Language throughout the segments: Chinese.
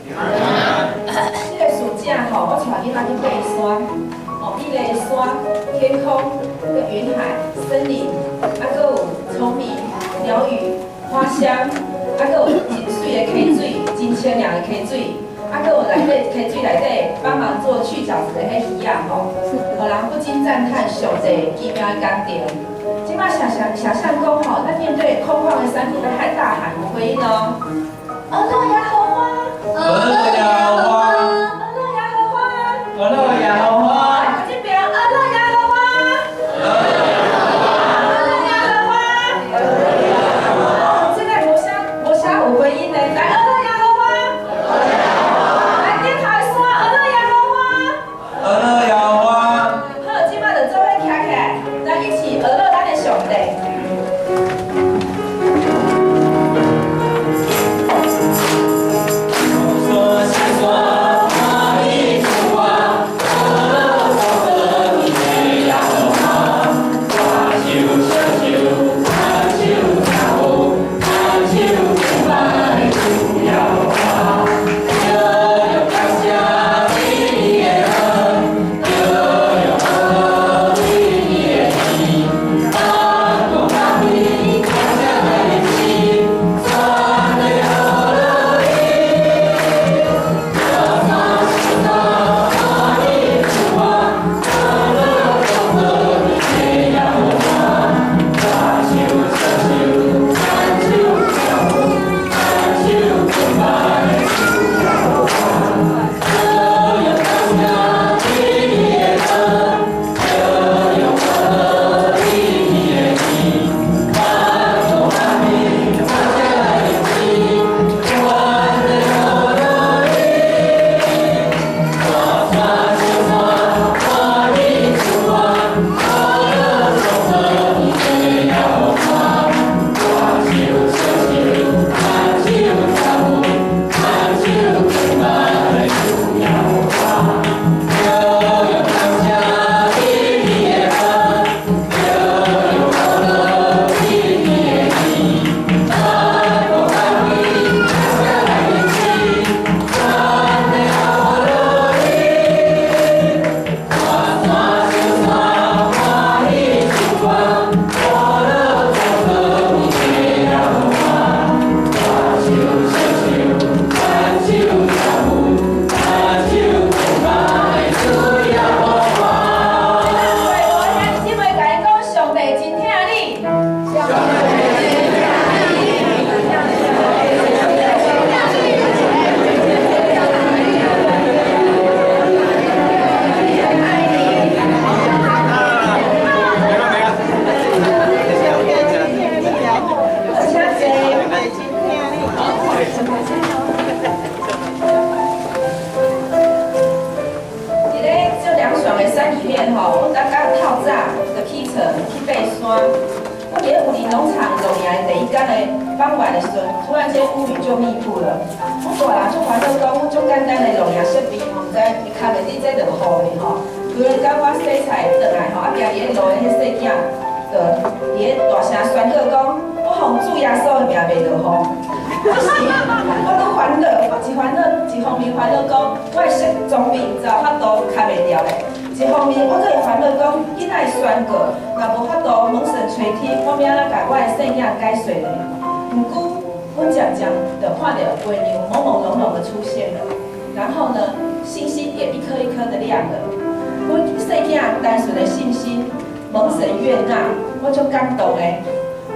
平安。这个暑假吼，我带囡仔去爬山，哦，迄个山、天空、云海、森林，还有丛林、鸟语、花香，还有真水的溪水，真清凉的溪水，还有内底溪水内底帮忙做去角质的迄鱼仔吼，互人不禁赞叹上帝奇妙的工程。即摆想象讲吼，咱面对空旷的山谷，要喊大喊有回应哦。俄勒雅荷花，俄勒雅荷花，俄勒雅荷花，俄勒雅荷花，来，这边俄勒雅荷花，俄勒雅荷花，俄勒雅荷花，俄勒雅荷花。现在无啥有回音呢，来俄勒雅荷花，俄勒雅荷花，来点头的山俄勒雅荷花，俄勒雅荷花。好，即摆就做伙徛起来，咱一起俄勒咱的上帝。傍晚的时候，突然间乌云就密布了。我大人就烦恼讲，我种简单的农业设备，我唔知伊卡袂伫这落雨的吼。突然间我洗菜倒来吼，啊边伫路的迄细囝，就伫大声宣告讲，我奉主耶稣的名袂落雨。不是，我都烦恼，一方面烦恼讲，我的设装备才有法度开袂掉嘞。一方面，我阁会烦恼讲，囡仔的宣告，若无法度蒙神垂听，我要安怎甲我的细囝解说呢？不久，阮渐渐就看到月亮朦朦胧胧的出现了，然后呢，星星也一颗一颗的亮了。阮细囝单纯的信心，蒙神悦纳，我就感动嘞。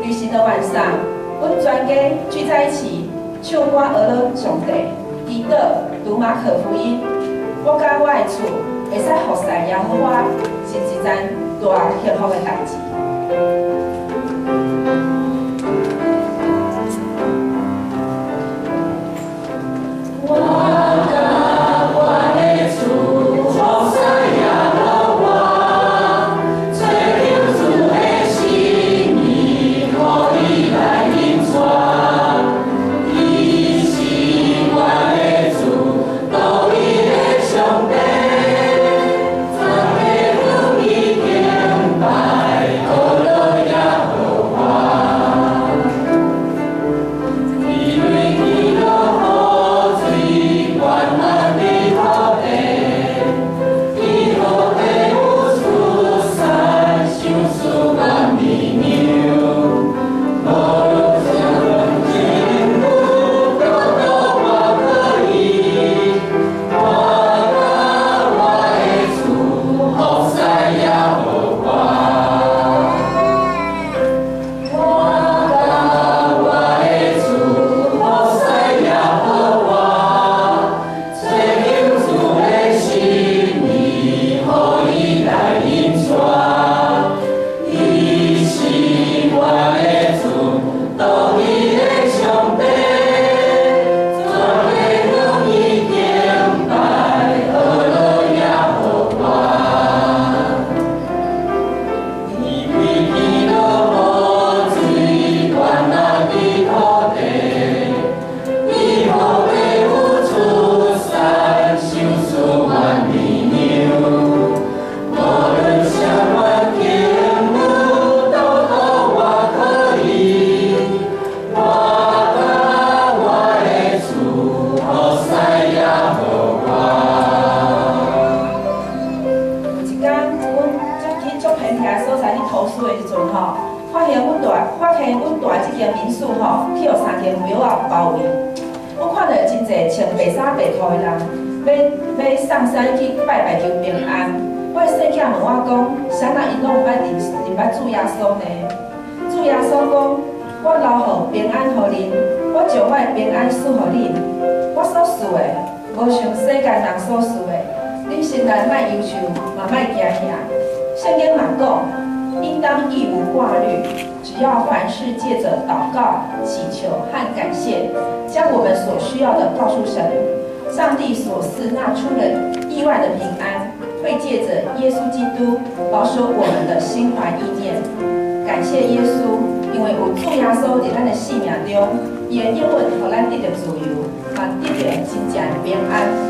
旅行的晚上，阮全家聚在一起，唱歌俄勒上帝，祈祷读马可福音。我甲我的厝会使服侍耶和华，是一件大幸福的代志。Hallelujah. 穿白衫白裤的人，要上山去拜拜求平安。我细囝问我讲，啥人因拢有捌认捌主耶稣呢？主耶稣讲，我留予平安予恁，我将我的平安赐予恁。我所赐的，无像世间人所赐的。恁心内莫忧愁，嘛莫惊吓。圣经嘛讲，应当一无挂虑，只要凡事借着祷告、祈求和感谢，将我们所需要的告诉神。上帝所赐那出人意外的平安，会借着耶稣基督保守我们的心怀意念。感谢耶稣，因为有主耶稣在咱的生命中，伊的应允，互咱得到自由，嘛得到真正的平安。